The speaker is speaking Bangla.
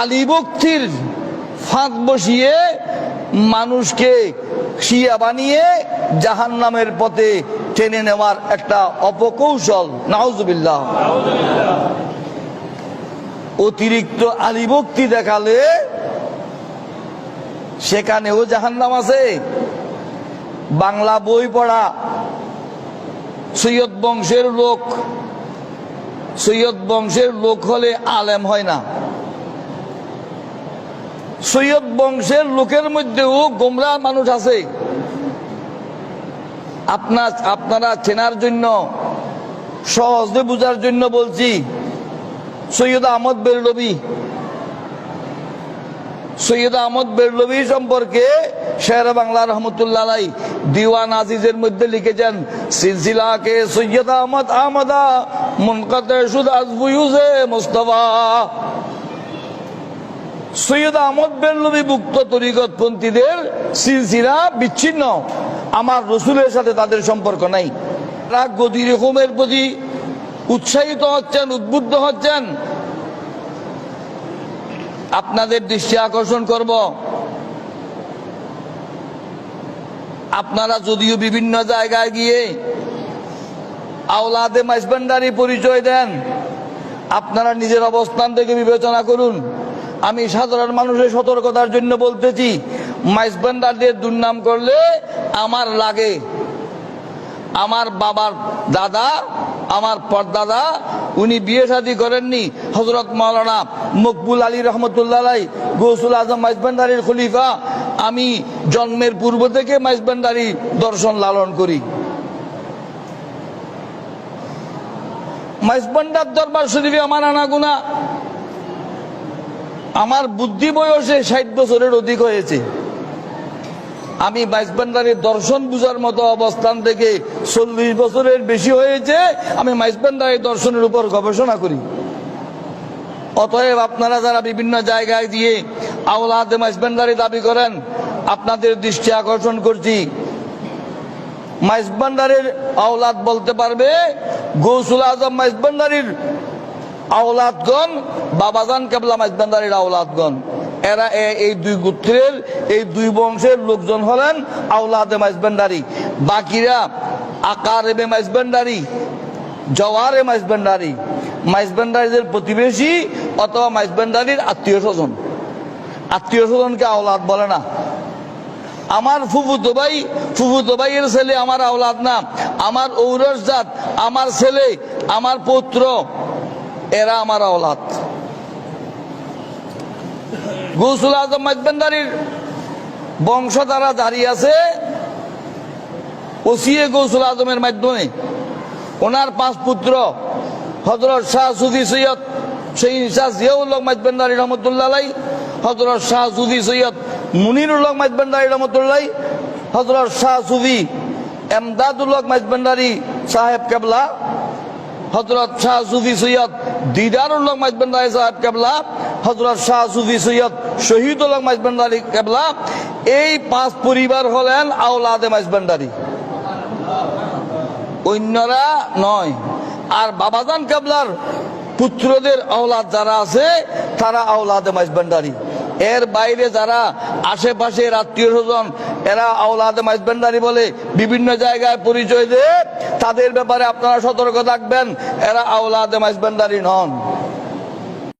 আলী ভক্তির ফাঁদ বসিয়ে মানুষকে শিয়া বানিয়ে জাহান্নামের পথে টেনে নেওয়ার একটা অপকৌশল। নাউজুবিল্লাহ। অতিরিক্ত আলী ভক্তি দেখালে সেখানেও জাহান্নাম আছে। বাংলা বই পড়া সৈয়দ বংশের লোক হলে আলেম হয় না। সৈয়দ বংশের লোকের মধ্যেও গোমরা মানুষ আছে। আপনারা চেনার জন্য, সহজে বুঝার জন্য বলছি। সৈয়দ আহমদ বেরলভী সম্পর্কে শের বাংলা রহমতুল্লাহ আলাইহি দিওয়ান আজিজের মধ্যে লিখেছেন, সিলসিলা কে সৈয়দ আহমদা মুনকাতে শুদ আজ বুয়ুজে মুস্তাফা। সৈয়দ আহমদ বেরলভী মুক্ত তরিকত পন্থীদের সিলসিলা বিচ্ছিন্ন, আমার রসুলের সাথে তাদের সম্পর্ক নাই। তারা গদির হুকুমের প্রতি উৎসাহিত হচ্ছেন, উদ্বুদ্ধ হচ্ছেন। আপনাদের দৃষ্টি আকর্ষণ করব, আপনারা যদিও বিভিন্ন জায়গায় গিয়ে আওলাদে মাইজভান্ডারি পরিচয় দেন, আপনারা নিজের অবস্থান থেকে বিবেচনা করুন। আমি সাধারণ মানুষের সতর্কতার জন্য বলতেছি, মাইজভান্ডারদের দুর্নাম করলে আমার লাগে। আমার বাবার দাদা, আমার পরদাদা, উনি বিয়ে শাদী করেননি। হযরত মাওলানা মকবুল আলী রহমতুল্লাহ আলাইহি গৌসুল আজম মাইজভান্ডারির খলিফা। আমি জন্মের পূর্ব থেকে মাইজভান্ডারি দর্শন লালন করি। মাইজভান্ডার দরবার শরীফে আমার আনাগোনা, আমার বুদ্ধি বয়সে 60 বছরের অধিক হয়েছে। আমি মাইজভান্ডারির দর্শন বুঝার মতো অবস্থান থেকে 40 বছরের বেশি হয়েছে আমি মাইজভান্ডারির দর্শনের উপর গবেষণা করি। অতএব আপনারা যারা বিভিন্ন জায়গায় দিয়ে আওলাদে মাইজভান্ডারি দাবি করেন, আপনাদের দৃষ্টি আকর্ষণ করছি, মাইজভান্ডারির আওলাদ বলতে পারবে গৌসুল আজম মাইজভান্ডারির আওলাদগণ, বাবাজান কেবলা মাইজভান্ডারির আওলাদগণ। এরা এই দুই গোত্রের, এই দুই বংশের লোকজন হলেন আওলাদে মাইজভান্ডারি। বাকিরা আকারেবে মাইজভান্ডারি, জওয়ারে মাইজভান্ডারি, মাইজভান্ডারিদের প্রতিবেশী অথবা মাইজভান্ডারির আত্মীয় স্বজনকে আওলাদ বলে না। আমার ফুফুতো ভাইয়ের ছেলে আমার আওলাদ না। আমার ঔরস জাত, আমার ছেলে, আমার পুত্র, এরা আমার আওলাদ। গৌসুল আজম মাইজভান্ডারির বংশধারা জারি আছে ওসিয়ে গৌসুল আজমের মাধ্যমে। ওনার 5 পুত্র হযরত শাহ সুফি সৈয়দ শাহ জিয়াউল হক মাইজভান্ডারি রহমতুল্লাহ আলাইহি, হযরত শাহ সুফি সৈয়দ মুনিরুল হক মাইজভান্ডারি রহমতুল্লাহ, হযরত শাহ সুফি এমদাদুল হক মাইজভান্ডারি সাহেব কেবলা, হযরত শাহ সুফি সৈয়দ দিদারুল হক মাইজভান্ডারি সাহেব কেবলা, হযরত শাহ সুফি সৈয়দ শহীদুল হক মাইজভান্ডারি কেবলা। এই 5 পরিবার হলেন আওলাদে মাইজভান্ডারি, অন্যরা নয়। আর বাবাজান কেবলার পুত্রদের আওলাদ যারা আছে তারা আওলাদে মাইজভান্ডারি। এর বাইরে যারা আশেপাশের আত্মীয় স্বজন, এরা আওলাদে মাইজভান্ডারি বলে বিভিন্ন জায়গায় পরিচয় দেয়, তাদের ব্যাপারে আপনারা সতর্ক থাকবেন, এরা আওলাদে মাইজভান্ডারি নন।